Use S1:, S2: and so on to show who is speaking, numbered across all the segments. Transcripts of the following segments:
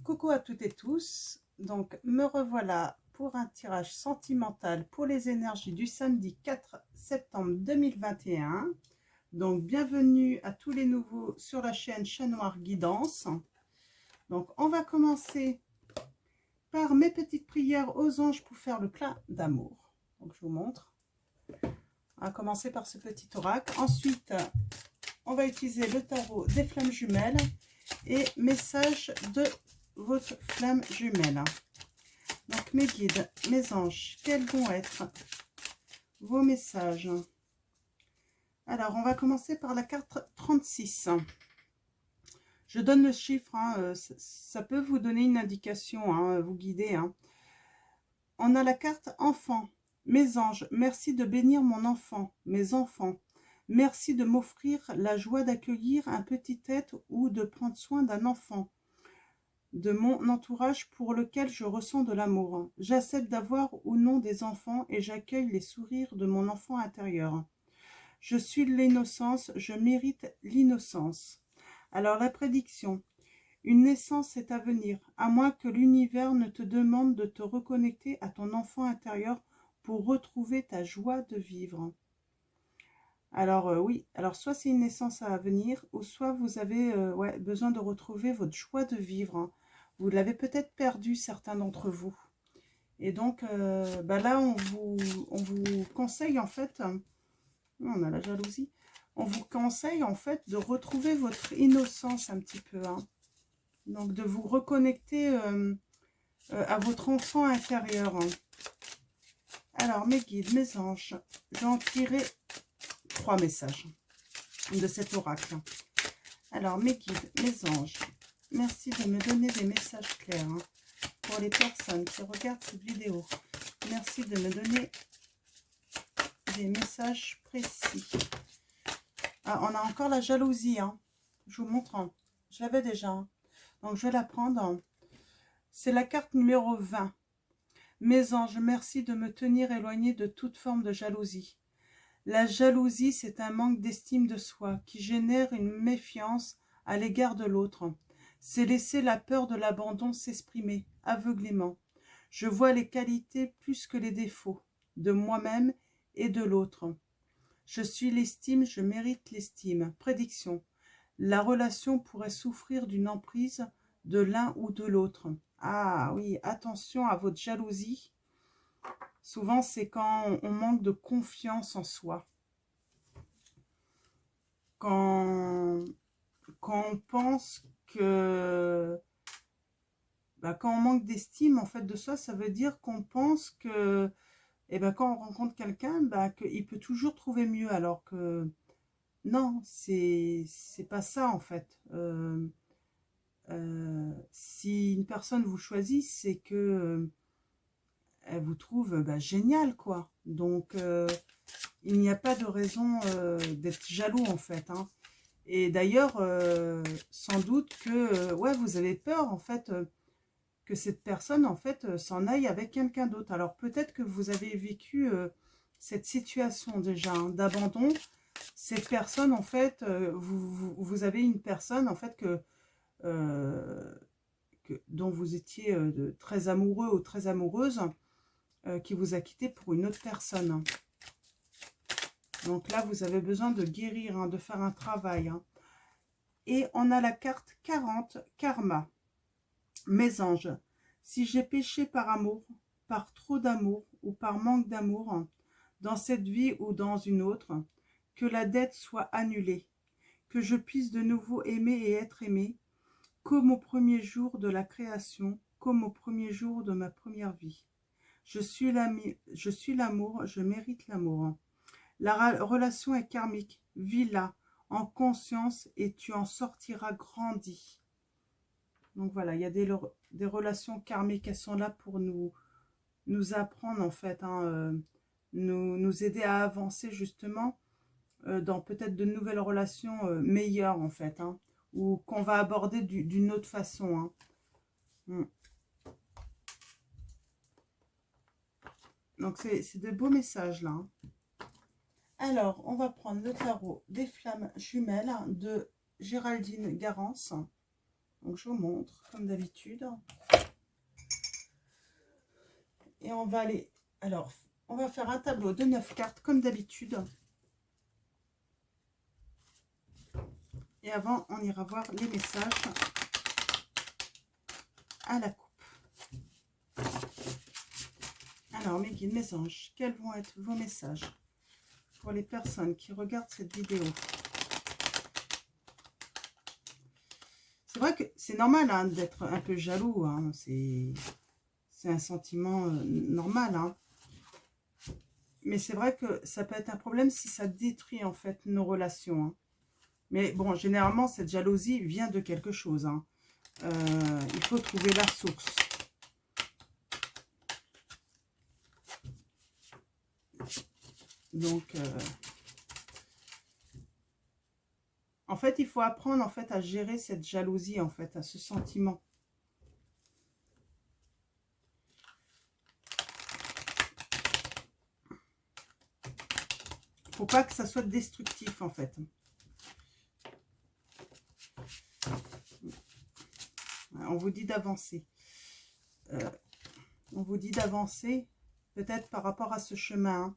S1: Coucou à toutes et tous, donc me revoilà pour un tirage sentimental pour les énergies du samedi 4 septembre 2021. Donc bienvenue à tous les nouveaux sur la chaîne Chat Noir Guidance. Donc on va commencer par mes petites prières aux anges pour faire le plein d'amour. Donc je vous montre. On va commencer par ce petit oracle. Ensuite, on va utiliser le tarot des flammes jumelles et message de votre flamme jumelle. Donc mes guides, mes anges, quels vont être vos messages? Alors on va commencer par la carte 36. Je donne le chiffre, hein, ça peut vous donner une indication, hein, vous guider. Hein. On a la carte enfant. Mes anges, merci de bénir mon enfant, mes enfants. Merci de m'offrir la joie d'accueillir un petit être ou de prendre soin d'un enfant de mon entourage pour lequel je ressens de l'amour. J'accepte d'avoir ou non des enfants et j'accueille les sourires de mon enfant intérieur. Je suis l'innocence, je mérite l'innocence. Alors la prédiction. Une naissance est à venir, à moins que l'univers ne te demande de te reconnecter à ton enfant intérieur pour retrouver ta joie de vivre. Alors oui, alors soit c'est une naissance à venir, ou soit vous avez besoin de retrouver votre joie de vivre. Hein. Vous l'avez peut-être perdu, certains d'entre vous. Et donc là, on vous conseille en fait, on a la jalousie, on vous conseille en fait de retrouver votre innocence un petit peu. Hein. Donc de vous reconnecter à votre enfant intérieur. Hein. Alors mes guides, mes anges, j'en tirerai 3 messages de cet oracle. Alors mes guides, mes anges, merci de me donner des messages clairs hein, pour les personnes qui regardent cette vidéo. Merci de me donner des messages précis. Ah, on a encore la jalousie. Hein. Je vous montre. Hein. Je l'avais déjà. Hein. Donc je vais la prendre. C'est la carte numéro 20. Mes anges, merci de me tenir éloigné de toute forme de jalousie. La jalousie, c'est un manque d'estime de soi qui génère une méfiance à l'égard de l'autre. C'est laisser la peur de l'abandon s'exprimer aveuglément. Je vois les qualités plus que les défauts de moi-même et de l'autre. Je suis l'estime, je mérite l'estime. Prédiction. La relation pourrait souffrir d'une emprise de l'un ou de l'autre. Ah oui, attention à votre jalousie. Souvent, c'est quand on manque de confiance en soi. Quand on pense que... quand on manque d'estime en fait de soi, ça veut dire qu'on pense que quand on rencontre quelqu'un, qu'il peut toujours trouver mieux. Alors que non, c'est pas ça en fait. Si une personne vous choisit, c'est que... elle vous trouve génial quoi. Donc il n'y a pas de raison d'être jaloux en fait. Hein. Et d'ailleurs, sans doute que vous avez peur en fait que cette personne en fait s'en aille avec quelqu'un d'autre. Alors peut-être que vous avez vécu cette situation déjà hein, d'abandon. Cette personne en fait, vous avez une personne en fait dont vous étiez très amoureux ou très amoureuse. Qui vous a quitté pour une autre personne. Donc là, vous avez besoin de guérir, hein, de faire un travail. Hein. Et on a la carte 40, karma. Mes anges, si j'ai péché par amour, par trop d'amour ou par manque d'amour, hein, dans cette vie ou dans une autre, que la dette soit annulée, que je puisse de nouveau aimer et être aimé, comme au premier jour de la création, comme au premier jour de ma première vie. Je suis l'amour, je mérite l'amour. La relation est karmique. Vis-la en conscience et tu en sortiras grandi. Donc voilà, il y a des relations karmiques. Elles sont là pour nous apprendre en fait, hein, nous aider à avancer justement dans peut-être de nouvelles relations meilleures en fait. Hein, ou qu'on va aborder d'une autre façon. Hein. Donc, c'est de beaux messages, là. Hein. Alors, on va prendre le tarot des flammes jumelles de Géraldine Garance. Donc je vous montre comme d'habitude. Et on va aller... Alors, on va faire un tableau de 9 cartes comme d'habitude. Et avant, on ira voir les messages à la coupe. Alors, mes guides, mes anges, quels vont être vos messages pour les personnes qui regardent cette vidéo? C'est vrai que c'est normal hein, d'être un peu jaloux. Hein, c'est un sentiment normal. Hein. Mais c'est vrai que ça peut être un problème si ça détruit en fait nos relations. Hein. Mais bon, généralement, cette jalousie vient de quelque chose. Hein. Il faut trouver la source. Donc, en fait, il faut apprendre en fait à gérer cette jalousie, en fait, à ce sentiment. Faut pas que ça soit destructif, en fait. On vous dit d'avancer. On vous dit d'avancer, peut-être par rapport à ce chemin.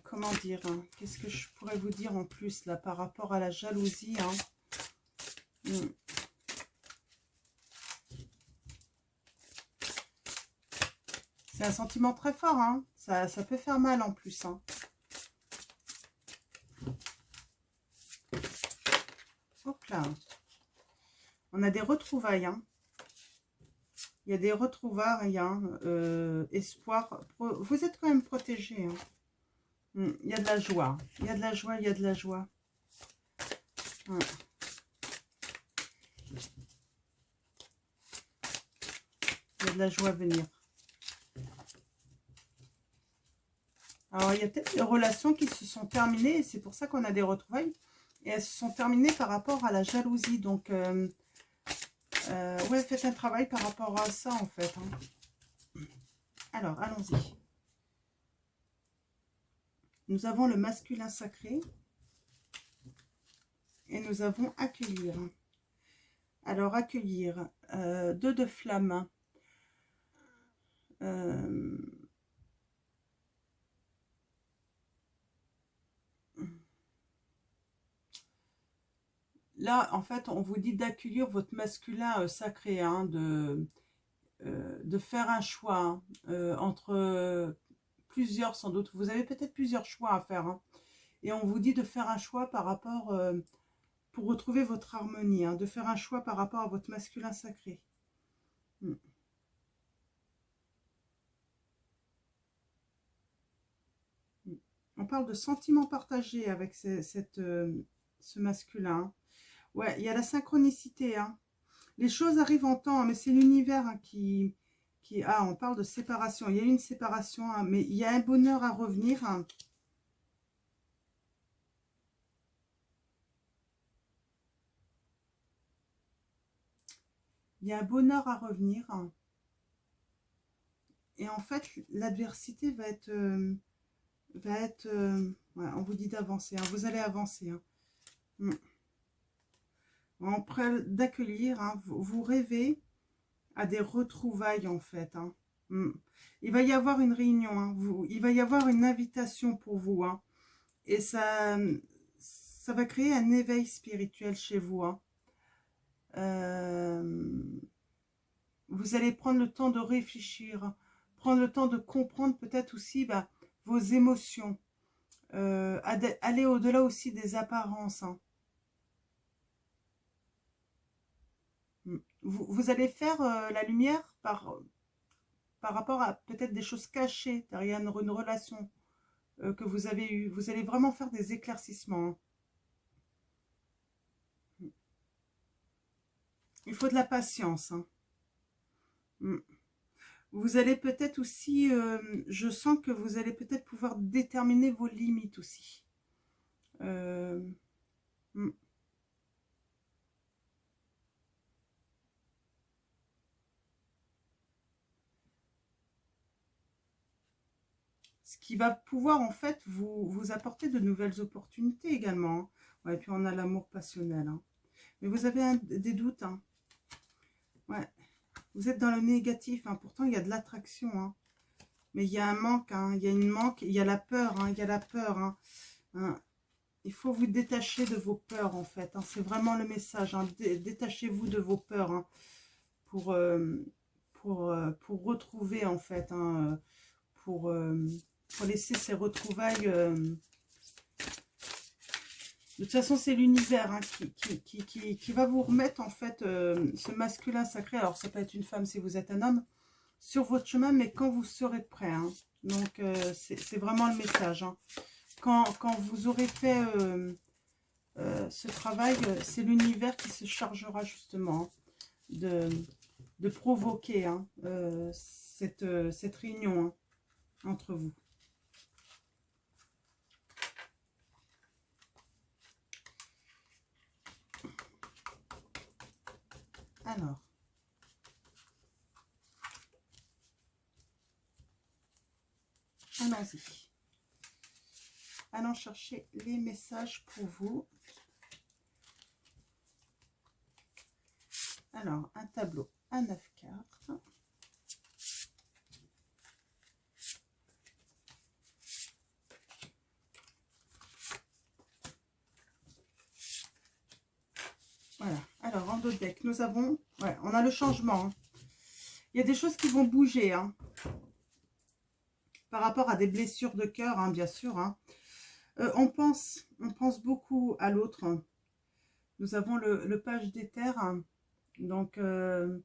S1: Comment dire hein, qu'est-ce que je pourrais vous dire en plus, là, par rapport à la jalousie hein. C'est un sentiment très fort, hein. Ça peut faire mal en plus. Hein. Hop là. On a des retrouvailles. Hein. Il y a des retrouvailles. Hein. Espoir. Vous êtes quand même protégés. Hein. Il y a de la joie. Il y a de la joie, il y a de la joie. Il y a de la joie à venir. Alors, il y a peut-être des relations qui se sont terminées, et c'est pour ça qu'on a des retrouvailles. Et elles se sont terminées par rapport à la jalousie. Donc, ouais, faites un travail par rapport à ça, en fait. Hein. Alors, allons-y. Nous avons le masculin sacré. Et nous avons accueillir. Alors, accueillir. 2 de flammes. Là, en fait, on vous dit d'accueillir votre masculin sacré, hein, de faire un choix hein, entre plusieurs, sans doute. Vous avez peut-être plusieurs choix à faire. Hein, et on vous dit de faire un choix par rapport, pour retrouver votre harmonie, hein, de faire un choix par rapport à votre masculin sacré. On parle de sentiments partagés avec ce masculin. Ouais, il y a la synchronicité. Hein. Les choses arrivent en temps, mais c'est l'univers hein, qui... Ah, on parle de séparation. Il y a une séparation, hein, mais il y a un bonheur à revenir. Hein. Il y a un bonheur à revenir. Hein. Et en fait, l'adversité va être... ouais, on vous dit d'avancer. Hein. Vous allez avancer. Hein. En prêt d'accueillir, hein, vous rêvez à des retrouvailles en fait. Hein. Il va y avoir une réunion, hein, il va y avoir une invitation pour vous. Hein, et ça va créer un éveil spirituel chez vous. Hein. Vous allez prendre le temps de réfléchir, prendre le temps de comprendre peut-être aussi vos émotions. Aller au-delà aussi des apparences. Hein. Vous allez faire la lumière par rapport à peut-être des choses cachées derrière une relation que vous avez eue. Vous allez vraiment faire des éclaircissements. Hein. Il faut de la patience. Hein. Vous allez peut-être aussi, je sens que vous allez peut-être pouvoir déterminer vos limites aussi. Ce qui va pouvoir en fait vous apporter de nouvelles opportunités également. Hein. Ouais, et puis on a l'amour passionnel. Hein. Mais vous avez des doutes. Hein. Ouais. Vous êtes dans le négatif. Hein. Pourtant, il y a de l'attraction. Hein. Mais il y a un manque. Hein. Il y a une manque. Il y a la peur. Hein. Il y a la peur. Hein. Hein. Il faut vous détacher de vos peurs, en fait. Hein. C'est vraiment le message. Hein. Détachez-vous de vos peurs. Hein. Pour retrouver, en fait. Hein. Pour laisser ces retrouvailles... De toute façon, c'est l'univers hein, qui va vous remettre, en fait, ce masculin sacré. Alors, ça peut être une femme si vous êtes un homme, sur votre chemin, mais quand vous serez prêt. Hein. Donc, c'est vraiment le message. Hein. Quand vous aurez fait ce travail, c'est l'univers qui se chargera, justement, de provoquer hein, cette réunion hein, entre vous. Alors, allons-y. Allons chercher les messages pour vous. Alors, un tableau à 9 cartes. Voilà. Alors, en dos de deck, nous avons... Ouais, on a le changement. Hein. Il y a des choses qui vont bouger. Hein. Par rapport à des blessures de cœur, hein, bien sûr. Hein. On pense beaucoup à l'autre. Nous avons le page d'éther. Hein. Donc, on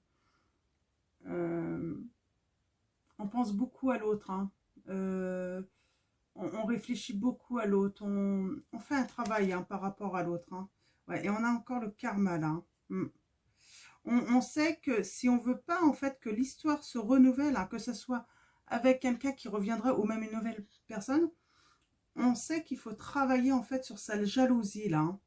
S1: pense beaucoup à l'autre. Hein. On réfléchit beaucoup à l'autre. On fait un travail hein, par rapport à l'autre. Hein. Ouais, et on a encore le karma là. On sait que si on veut pas en fait que l'histoire se renouvelle, hein, que ce soit avec quelqu'un qui reviendrait ou même une nouvelle personne, on sait qu'il faut travailler en fait sur sa jalousie là.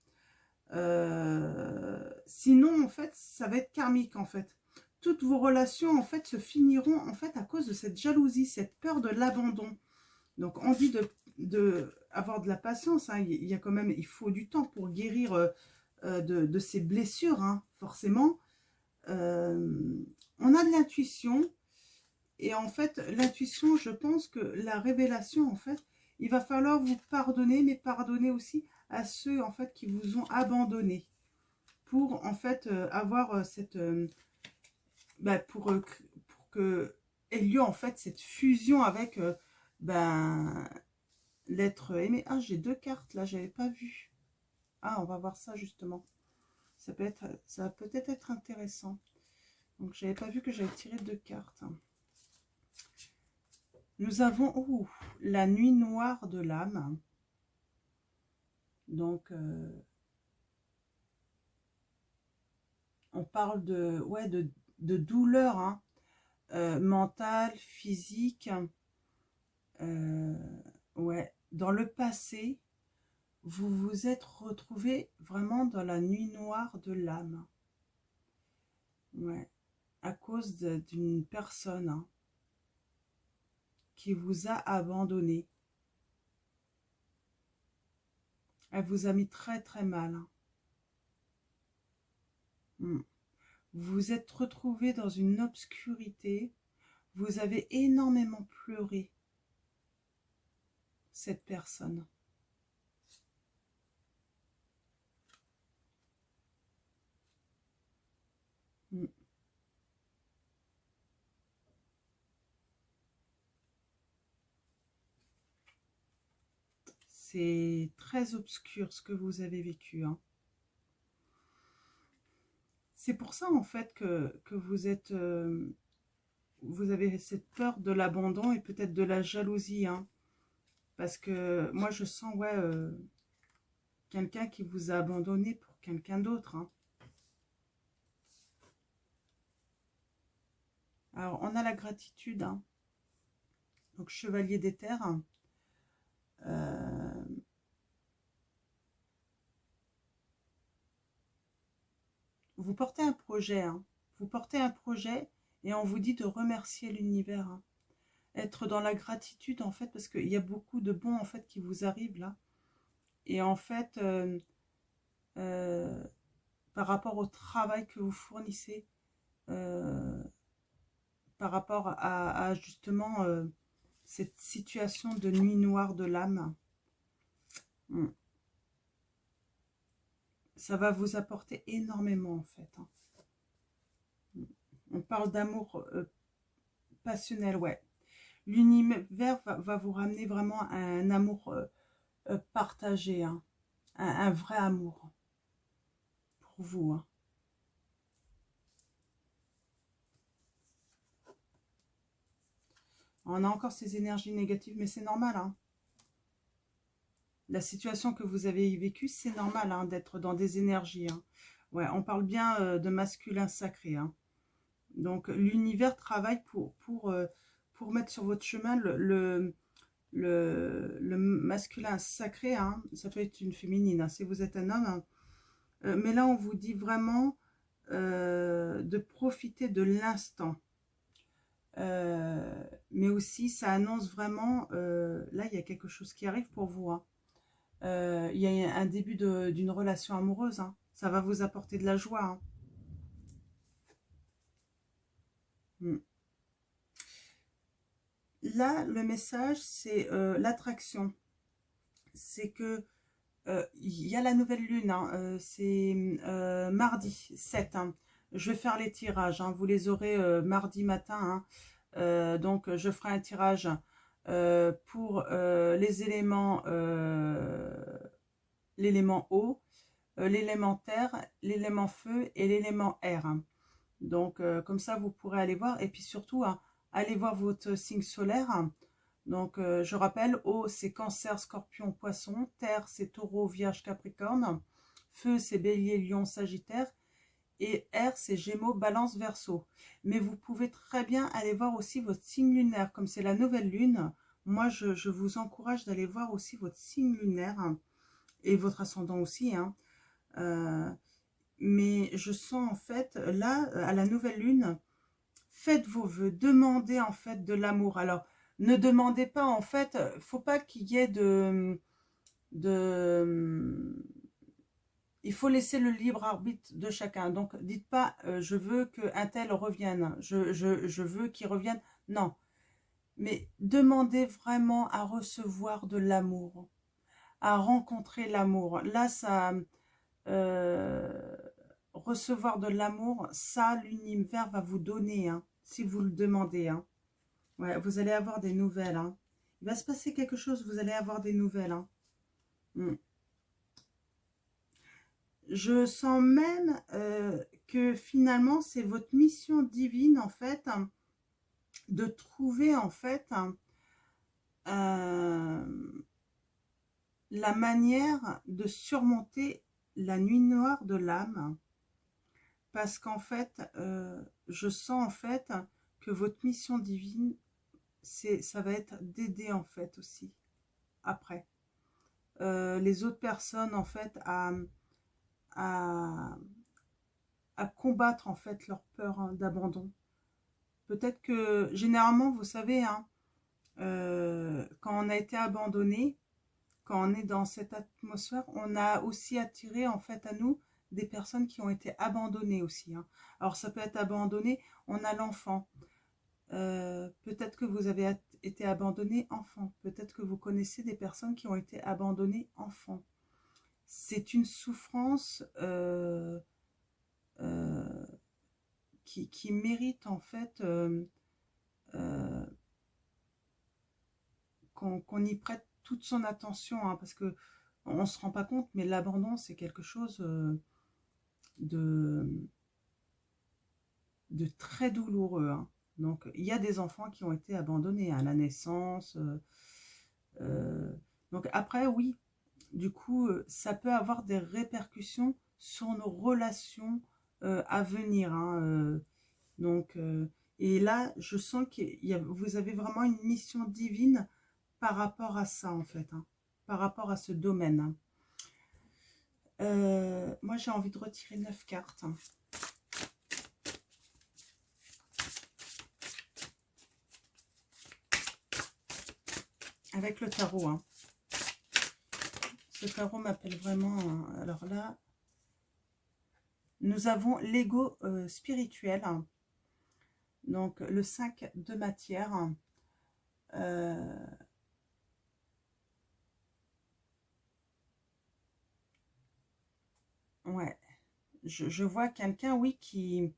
S1: Sinon en fait ça va être karmique en fait. Toutes vos relations en fait se finiront en fait à cause de cette jalousie, cette peur de l'abandon. Donc on dit de avoir de la patience, hein. Il y a quand même, il faut du temps pour guérir de ces blessures, hein, forcément. On a de l'intuition, et en fait, l'intuition, je pense que la révélation, en fait, il va falloir vous pardonner, mais pardonner aussi à ceux, en fait, qui vous ont abandonné, pour, en fait, avoir cette... pour que ait lieu, en fait, cette fusion avec... l'être aimé. Ah, j'ai 2 cartes, là, j'avais pas vu. Ah, on va voir ça, justement. Ça va peut-être être intéressant. Donc, j'avais pas vu que j'avais tiré 2 cartes. Nous avons la nuit noire de l'âme. Donc, on parle de douleur hein, mentale, physique. Ouais, dans le passé, vous vous êtes retrouvé vraiment dans la nuit noire de l'âme. Ouais, à cause d'une personne hein, qui vous a abandonné. Elle vous a mis très très mal. Hein. Vous vous êtes retrouvé dans une obscurité. Vous avez énormément pleuré cette personne. C'est très obscur ce que vous avez vécu. Hein. C'est pour ça en fait que vous êtes... vous avez cette peur de l'abandon et peut-être de la jalousie. Hein. Parce que moi je sens ouais, quelqu'un qui vous a abandonné pour quelqu'un d'autre. Hein. Alors on a la gratitude. Hein. Donc chevalier d'éther. Vous portez un projet. Hein. Vous portez un projet et on vous dit de remercier l'univers. Hein. Être dans la gratitude en fait parce qu'il y a beaucoup de bons en fait qui vous arrivent là. Et en fait, par rapport au travail que vous fournissez, par rapport à justement cette situation de nuit noire de l'âme. Ça va vous apporter énormément en fait. On parle d'amour passionnel, ouais. L'univers va vous ramener vraiment à un amour partagé, hein. Un vrai amour pour vous. Hein. On a encore ces énergies négatives, mais c'est normal. Hein. La situation que vous avez vécue, c'est normal hein, d'être dans des énergies. Hein. Ouais, on parle bien de masculin sacré. Hein. Donc l'univers travaille pour mettre sur votre chemin le masculin sacré. Hein. Ça peut être une féminine hein, si vous êtes un homme. Hein. Mais là, on vous dit vraiment de profiter de l'instant. Mais aussi, ça annonce vraiment, là, il y a quelque chose qui arrive pour vous. Hein. Il y a un début d'une relation amoureuse. Hein. Ça va vous apporter de la joie. Hein. Là, le message, c'est l'attraction. C'est que il y a la nouvelle lune. Hein, c'est mardi 7. Hein. Je vais faire les tirages. Hein, vous les aurez mardi matin. Hein. Donc, je ferai un tirage pour les éléments, l'élément eau, l'élément terre, l'élément feu et l'élément air. Hein. Donc, comme ça, vous pourrez aller voir. Et puis surtout, hein, allez voir votre signe solaire. Hein. Donc, je rappelle, eau, c'est cancer, scorpion, poisson. Terre, c'est taureau, vierge, capricorne. Feu, c'est bélier, lion, sagittaire. Et air, c'est gémeaux, balance, verseau. Mais vous pouvez très bien aller voir aussi votre signe lunaire. Comme c'est la nouvelle lune, moi, je vous encourage d'aller voir aussi votre signe lunaire. Hein, et votre ascendant aussi. Hein. Mais je sens en fait, là, à la nouvelle lune, faites vos vœux, demandez en fait de l'amour. Alors, ne demandez pas en fait, faut pas qu'il y ait il faut laisser le libre arbitre de chacun. Donc, dites pas, je veux qu'un tel revienne, je veux qu'il revienne. Non, mais demandez vraiment à recevoir de l'amour, à rencontrer l'amour. Là, ça... recevoir de l'amour, ça, l'univers va vous donner, hein, si vous le demandez. Hein. Ouais, vous allez avoir des nouvelles. Hein. Il va se passer quelque chose, vous allez avoir des nouvelles. Hein. Je sens même que finalement, c'est votre mission divine, en fait, hein, de trouver, en fait, hein, la manière de surmonter la nuit noire de l'âme. Parce qu'en fait, je sens en fait que votre mission divine, ça va être d'aider en fait aussi, après. Les autres personnes en fait à, à combattre en fait leur peur hein, d'abandon. Peut-être que, généralement, vous savez, hein, quand on a été abandonné, quand on est dans cette atmosphère, on a aussi attiré en fait à nous des personnes qui ont été abandonnées aussi. Hein. Alors ça peut être abandonné, on a l'enfant. Peut-être que vous avez été abandonné enfant. Peut-être que vous connaissez des personnes qui ont été abandonnées enfant. C'est une souffrance qui mérite en fait qu'on y prête toute son attention. Hein, parce que on ne se rend pas compte, mais l'abandon, c'est quelque chose de très douloureux. Hein. Donc, il y a des enfants qui ont été abandonnés à la naissance. Donc, après, oui, du coup, ça peut avoir des répercussions sur nos relations à venir. Hein, donc, et là, je sens que vous avez vraiment une mission divine par rapport à ça, en fait. Hein, par rapport à ce domaine. Hein. Moi, j'ai envie de retirer 9 cartes. Hein. Avec le tarot. Hein. Ce tarot m'appelle vraiment... Alors là... nous avons l'ego spirituel, hein. Donc le 5 de matière. Ouais, je vois quelqu'un, oui, qui,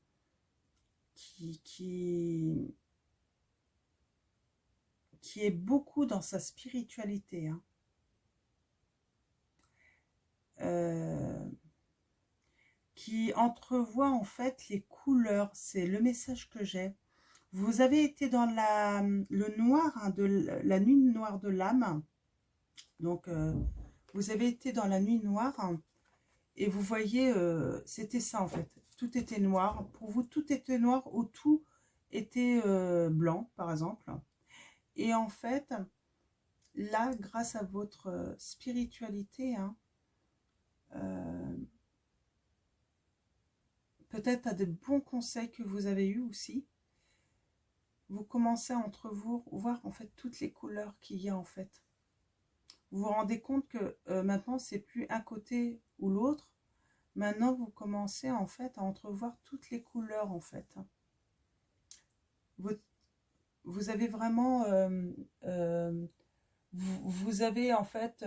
S1: qui, qui est beaucoup dans sa spiritualité, hein. Qui entrevoit en fait les couleurs, c'est le message que j'ai. Vous avez été dans le noir, hein, de la nuit noire de l'âme. Donc, vous avez été dans la nuit noire, hein, et vous voyez, c'était ça en fait. Tout était noir. Pour vous, tout était noir ou tout était blanc, par exemple. Et en fait, là, grâce à votre spiritualité, hein, peut-être à de bons conseils que vous avez eus aussi, vous commencez à voir en fait toutes les couleurs qu'il y a en fait. Vous vous rendez compte que maintenant c'est plus un côté ou l'autre. Maintenant vous commencez en fait à entrevoir toutes les couleurs en fait. Vous avez vraiment, vous avez en fait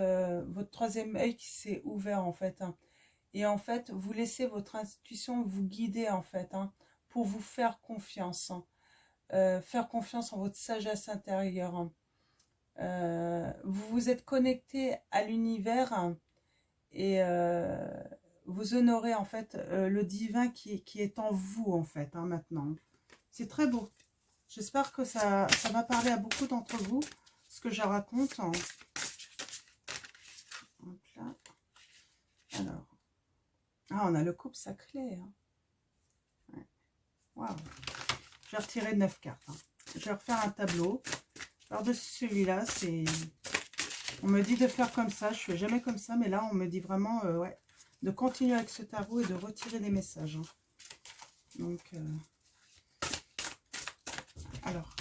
S1: votre troisième œil qui s'est ouvert en fait, hein. Et en fait vous laissez votre intuition vous guider en fait, hein, pour vous faire confiance, hein. Faire confiance en votre sagesse intérieure, hein. Vous vous êtes connecté à l'univers, hein, et vous honorez en fait le divin qui est en vous en fait, hein, maintenant. C'est très beau. J'espère que ça va parler à beaucoup d'entre vous, ce que je raconte, hein. Donc là. Alors, on a le couple sacré, hein. Ouais. Waouh. Je vais retirer 9 cartes, hein. Je vais refaire un tableau. Par-dessus celui-là, c'est... On me dit de faire comme ça, je ne fais jamais comme ça, mais là, on me dit vraiment ouais, de continuer avec ce tarot et de retirer des messages, hein. Donc, alors,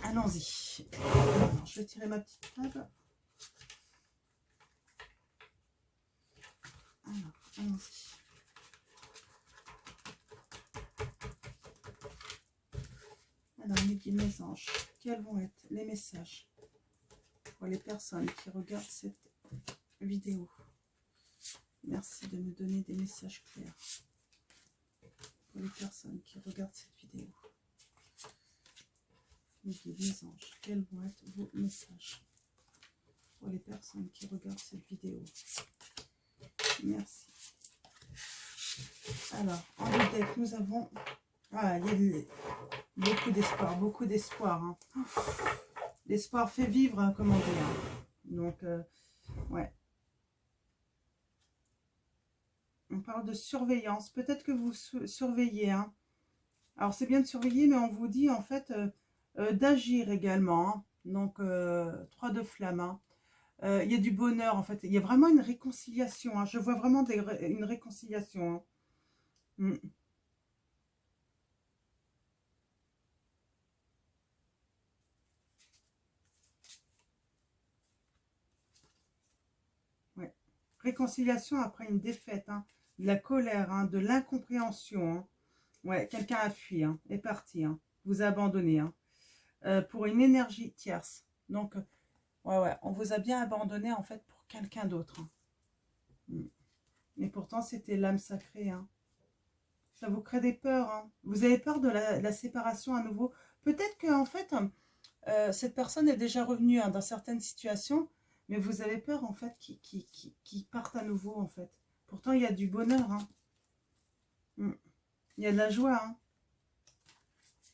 S1: allons-y. Je vais tirer ma petite table. Alors, allons-y. Alors, mes guides, mes anges, quels vont être les messages pour les personnes qui regardent cette vidéo? Merci de me donner des messages clairs pour les personnes qui regardent cette vidéo. Mes guides, mes anges, quels vont être vos messages pour les personnes qui regardent cette vidéo? Merci. Alors, en deck, nous avons... Ah, il y a beaucoup d'espoir, hein. L'espoir fait vivre, hein, comme on dit, hein. Donc, ouais. On parle de surveillance. Peut-être que vous surveillez, hein. Alors, c'est bien de surveiller, mais on vous dit, en fait, d'agir également, hein. Donc, 3 de flammes, hein. Il y a du bonheur, en fait. Il y a vraiment une réconciliation, hein. Je vois vraiment une réconciliation, hein. Ouais. Réconciliation après une défaite, hein. De la colère, hein, de l'incompréhension, hein. Ouais, quelqu'un a fui, hein, est parti, hein, vous a abandonné, hein, pour une énergie tierce. Donc, ouais, on vous a bien abandonné en fait pour quelqu'un d'autre, hein. Mais pourtant, c'était l'âme sacrée, hein. Ça vous crée des peurs, hein. Vous avez peur de la séparation à nouveau. Peut-être que en fait, cette personne est déjà revenue, hein, dans certaines situations, mais vous avez peur en fait qu'il parte à nouveau en fait. Pourtant, il y a du bonheur, hein. Il y a de la joie,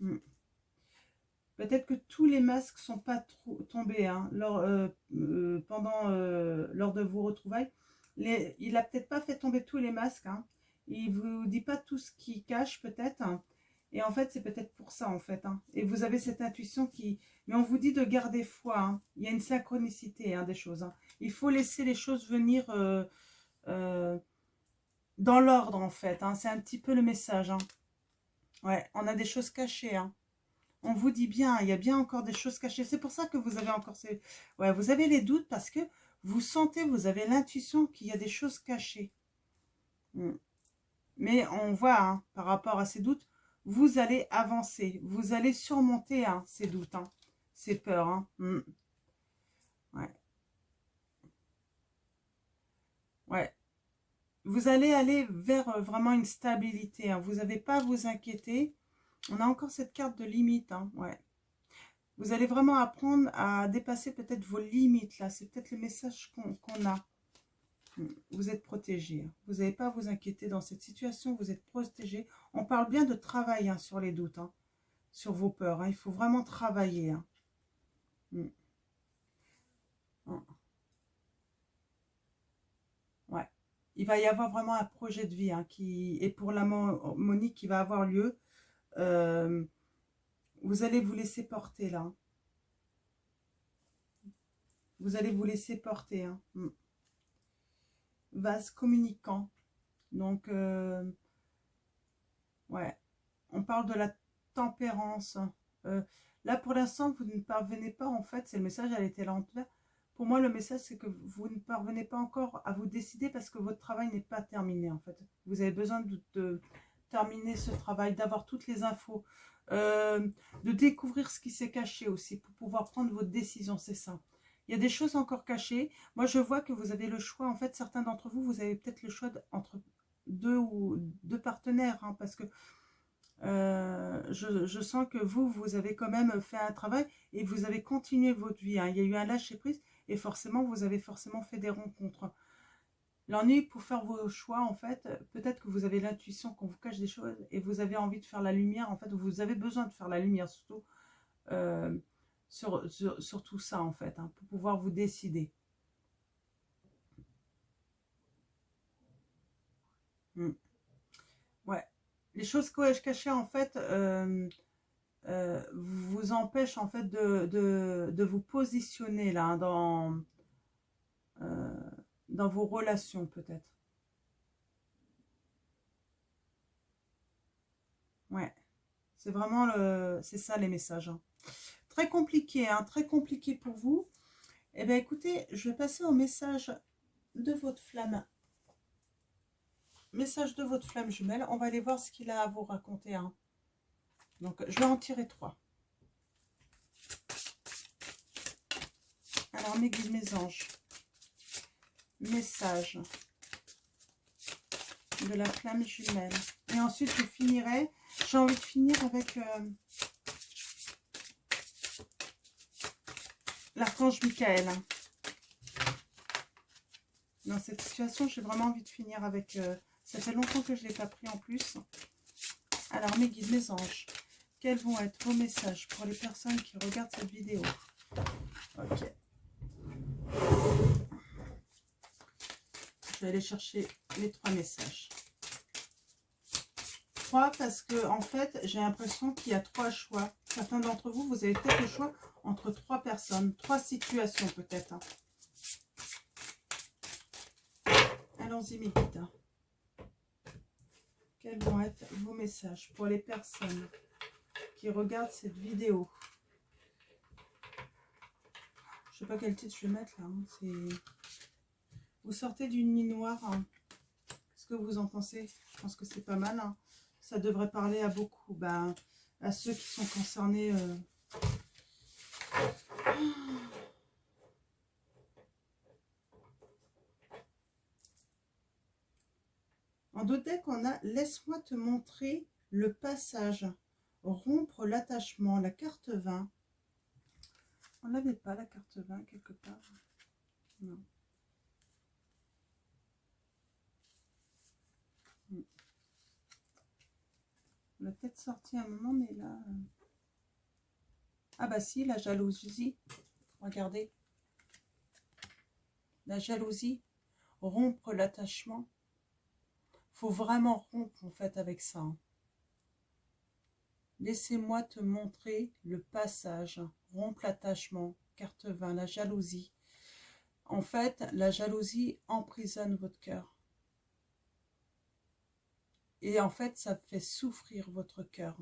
S1: hein. Peut-être que tous les masques ne sont pas tombés, hein, lors de vos retrouvailles. Il n'a peut-être pas fait tomber tous les masques, hein. Il ne vous dit pas tout ce qu'il cache peut-être, hein. Et en fait, c'est peut-être pour ça, en fait, hein. Et vous avez cette intuition qui... Mais on vous dit de garder foi, hein. Il y a une synchronicité, hein, des choses, hein. Il faut laisser les choses venir dans l'ordre, en fait, hein. C'est un petit peu le message, hein. Ouais, on a des choses cachées, hein. On vous dit bien, il y a bien encore des choses cachées. C'est pour ça que vous avez encore ces... Ouais, vous avez les doutes parce que vous sentez, vous avez l'intuition qu'il y a des choses cachées. Mm. Mais on voit, hein, par rapport à ces doutes, vous allez avancer. Vous allez surmonter hein, ces doutes, hein, ces peurs. Hein. Mm. Ouais. Ouais. Vous allez aller vers vraiment une stabilité. Hein. Vous n'avez pas à vous inquiéter. On a encore cette carte de limite. Hein. Ouais. Vous allez vraiment apprendre à dépasser peut-être vos limites. Là, c'est peut-être le message qu'on a. Vous êtes protégé. Hein. Vous n'avez pas à vous inquiéter dans cette situation. Vous êtes protégé. On parle bien de travail hein, sur les doutes, hein, sur vos peurs. Hein. Il faut vraiment travailler. Hein. Ouais. Il va y avoir vraiment un projet de vie hein, qui est pour l'harmonie qui va avoir lieu. Euh, vous allez vous laisser porter là. Vous allez vous laisser porter. Hein. Vase communicant. Donc, ouais. On parle de la tempérance. Là, pour l'instant, vous ne parvenez pas, en fait, c'est le message, elle était là. Pour moi, le message, c'est que vous ne parvenez pas encore à vous décider parce que votre travail n'est pas terminé, en fait. Vous avez besoin de terminer ce travail, d'avoir toutes les infos, de découvrir ce qui s'est caché aussi pour pouvoir prendre votre décision, c'est ça. Il y a des choses encore cachées. Moi, je vois que vous avez le choix. En fait, certains d'entre vous, vous avez peut-être le choix entre deux partenaires, hein, parce que je sens que vous avez quand même fait un travail et vous avez continué votre vie. Hein. Il y a eu un lâcher-prise et forcément, vous avez forcément fait des rencontres. L'ennui pour faire vos choix, en fait, peut-être que vous avez l'intuition qu'on vous cache des choses et vous avez envie de faire la lumière, en fait, vous avez besoin de faire la lumière, surtout euh, sur tout ça, en fait, hein, pour pouvoir vous décider. Mm. Ouais. Les choses que je cachais, en fait, vous empêchent, en fait, de vous positionner, là, euh, dans vos relations, peut-être. Ouais. C'est vraiment c'est ça, les messages. Hein. Très compliqué, hein, très compliqué pour vous. Eh bien, écoutez, je vais passer au message de votre flamme. Message de votre flamme jumelle. On va aller voir ce qu'il a à vous raconter. Hein. Donc, je vais en tirer 3. Alors, mes guides, mes anges. Message de la flamme jumelle. Et ensuite, je finirai. J'ai envie de finir avec l'archange Michael. Hein. Dans cette situation, j'ai vraiment envie de finir avec... ça fait longtemps que je ne l'ai pas pris en plus. Alors, mes guides, mes anges, quels vont être vos messages pour les personnes qui regardent cette vidéo? Ok. Je vais aller chercher les 3 messages. 3 parce que, en fait, j'ai l'impression qu'il y a 3 choix. Certains d'entre vous, vous avez peut-être le choix entre 3 personnes, 3 situations peut-être. Hein. Allons-y, mes guides. Quels vont être vos messages pour les personnes qui regardent cette vidéo? Je ne sais pas quel titre je vais mettre là. Hein. Vous sortez d'une nuit noire. Hein. Qu'est-ce que vous en pensez? Je pense que c'est pas mal. Hein. Ça devrait parler à beaucoup. Ben, à ceux qui sont concernés. En deux decks, on a « Laisse-moi te montrer le passage ». Rompre l'attachement, la carte 20. On n'avait pas la carte 20 quelque part? Non. On l'a peut-être sorti un moment, mais là... Ah bah si, la jalousie. Regardez. La jalousie. Rompre l'attachement. Faut vraiment rompre en fait avec ça. Hein. Laissez-moi te montrer le passage. Rompre l'attachement. Carte 20, la jalousie. En fait, la jalousie emprisonne votre cœur. Et en fait, ça fait souffrir votre cœur.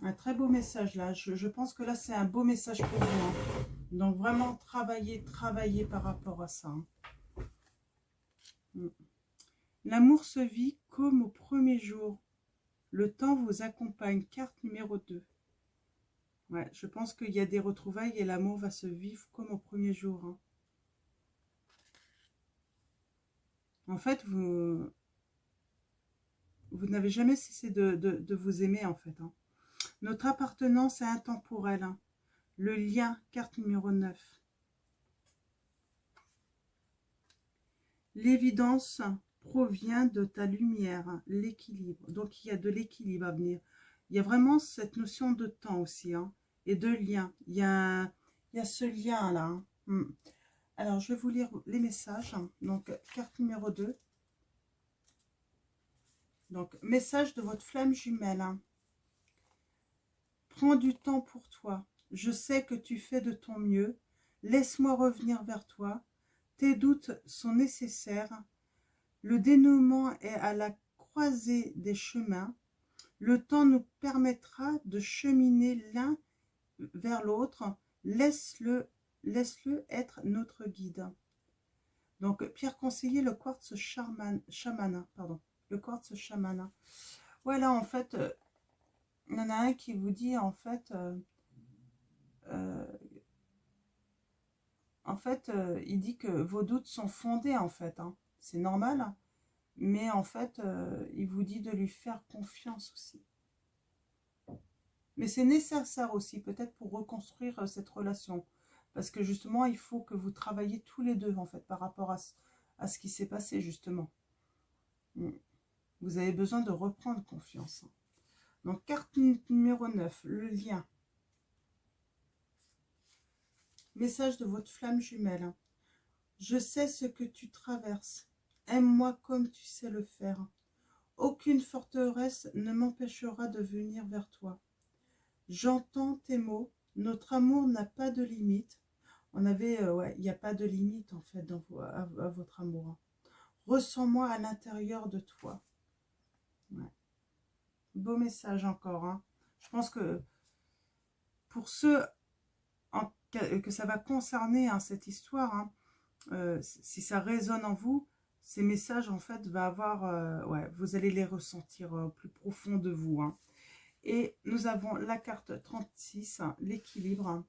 S1: Un très beau message là. Je pense que là, c'est un beau message pour vous. Hein. Donc vraiment, travailler par rapport à ça. Hein. Mm. L'amour se vit comme au premier jour. Le temps vous accompagne. Carte numéro 2. Ouais, je pense qu'il y a des retrouvailles et l'amour va se vivre comme au premier jour. Hein. En fait, vous n'avez jamais cessé de vous aimer, en fait. Hein. Notre appartenance est intemporelle. Hein. Le lien, carte numéro 9. L'évidence provient de ta lumière, l'équilibre. Donc, il y a de l'équilibre à venir. Il y a vraiment cette notion de temps aussi, hein, et de lien. Il y a ce lien-là. Hein. Alors, je vais vous lire les messages. Donc, carte numéro 2. Donc, message de votre flamme jumelle. Hein. Prends du temps pour toi. Je sais que tu fais de ton mieux. Laisse-moi revenir vers toi. Tes doutes sont nécessaires. Le dénouement est à la croisée des chemins. Le temps nous permettra de cheminer l'un vers l'autre. Laisse-le être notre guide. Donc, Pierre Conseiller, le quartz chamana, pardon. Le quartz chamana. Voilà, en fait, il y en a un qui vous dit, en fait, il dit que vos doutes sont fondés, en fait. Hein. C'est normal, hein. Mais en fait, il vous dit de lui faire confiance aussi. Mais c'est nécessaire aussi, peut-être pour reconstruire cette relation. Parce que justement, il faut que vous travailliez tous les deux, en fait, par rapport à ce qui s'est passé, justement. Vous avez besoin de reprendre confiance. Donc, carte numéro 9, le lien. Message de votre flamme jumelle. Je sais ce que tu traverses. Aime-moi comme tu sais le faire. Aucune forteresse ne m'empêchera de venir vers toi. J'entends tes mots. Notre amour n'a pas de limite. On avait, ouais, il n'y a pas de limite en fait à votre amour. Ressens-moi à l'intérieur de toi. Ouais. Beau message encore. Hein. Je pense que pour ceux que ça va concerner, hein, cette histoire, hein, si ça résonne en vous, ces messages en fait va avoir, ouais, vous allez les ressentir au plus profond de vous. Hein. Et nous avons la carte 36, hein, l'équilibre. Hein.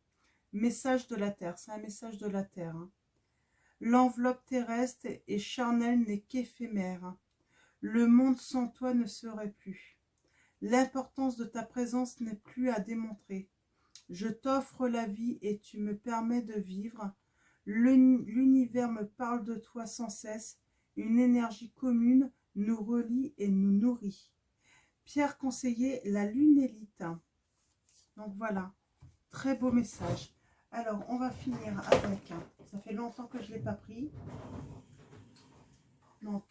S1: Message de la Terre, c'est un message de la Terre. Hein. L'enveloppe terrestre et charnelle n'est qu'éphémère. Hein. Le monde sans toi ne serait plus. L'importance de ta présence n'est plus à démontrer. Je t'offre la vie et tu me permets de vivre. L'univers me parle de toi sans cesse. Une énergie commune nous relie et nous nourrit. Pierre Conseiller, la lune élite. Donc voilà, très beau message. Alors, on va finir avec, ça fait longtemps que je ne l'ai pas pris. Donc,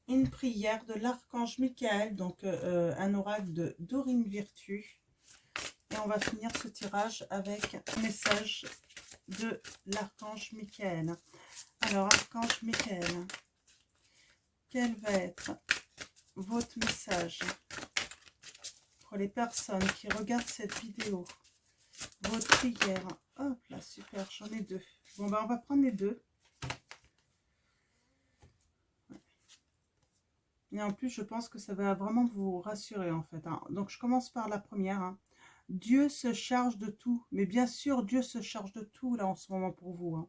S1: une prière de l'archange Michael, donc un oracle de Dorine Virtue. Et on va finir ce tirage avec un message de l'archange Michael. Alors, archange Michael, quel va être votre message pour les personnes qui regardent cette vidéo? Votre prière. Hop là, super, j'en ai deux. Bon, ben, on va prendre les deux. Et en plus, je pense que ça va vraiment vous rassurer, en fait. Hein. Donc, je commence par la première. Hein. Dieu se charge de tout. Mais bien sûr, Dieu se charge de tout, là, en ce moment, pour vous. Hein.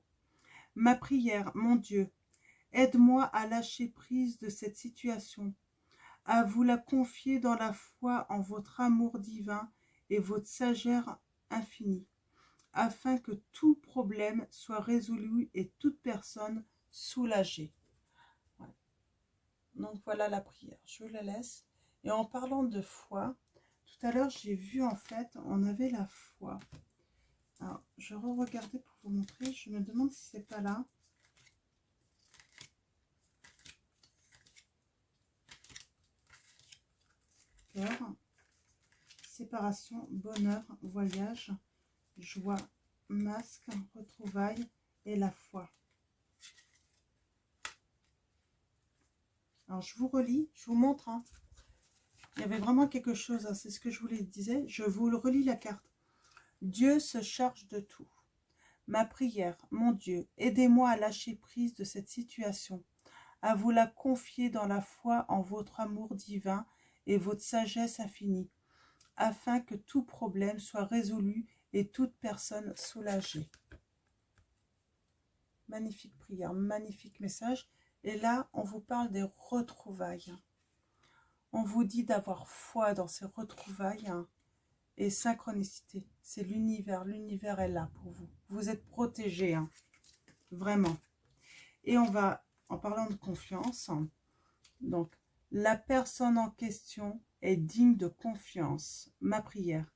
S1: Ma prière, mon Dieu, aide-moi à lâcher prise de cette situation, à vous la confier dans la foi en votre amour divin et votre sagesse infinie, afin que tout problème soit résolu et toute personne soulagée. Ouais. Donc voilà la prière, je la laisse. Et en parlant de foi, tout à l'heure j'ai vu en fait, on avait la foi. Alors je re-regardais pour vous montrer, je me demande si c'est pas là. Cœur, séparation, bonheur, voyage, joie, masque, retrouvailles et la foi. Alors je vous relis, je vous montre. Hein. Il y avait vraiment quelque chose, hein, c'est ce que je vous disais. Je vous relis la carte. Dieu se charge de tout. Ma prière, mon Dieu, aidez-moi à lâcher prise de cette situation, à vous la confier dans la foi en votre amour divin et votre sagesse infinie, afin que tout problème soit résolu et toute personne soulagée. Magnifique prière, magnifique message. Et là, on vous parle des retrouvailles. On vous dit d'avoir foi dans ces retrouvailles et synchronicité. C'est l'univers. L'univers est là pour vous. Vous êtes protégés, vraiment. Et on va, en parlant de confiance, donc, la personne en question est digne de confiance. Ma prière.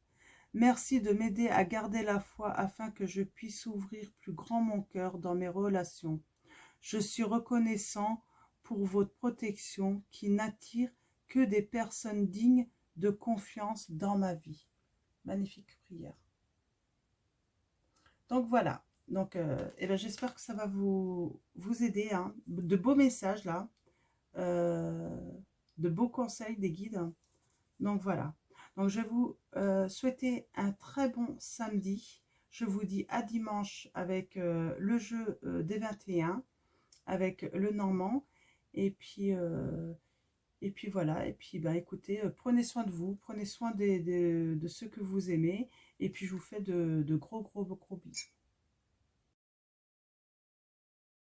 S1: Merci de m'aider à garder la foi afin que je puisse ouvrir plus grand mon cœur dans mes relations. Je suis reconnaissant pour votre protection qui n'attire que des personnes dignes de confiance dans ma vie. Magnifique prière. Donc voilà. Donc, j'espère que ça va vous aider. De beaux messages là. De beaux conseils des guides. Donc voilà. Donc je vais vous souhaiter un très bon samedi. Je vous dis à dimanche avec le jeu des 21, avec le Normand. Et puis voilà. Et puis écoutez, prenez soin de vous, prenez soin de ceux que vous aimez. Et puis je vous fais de gros bisous.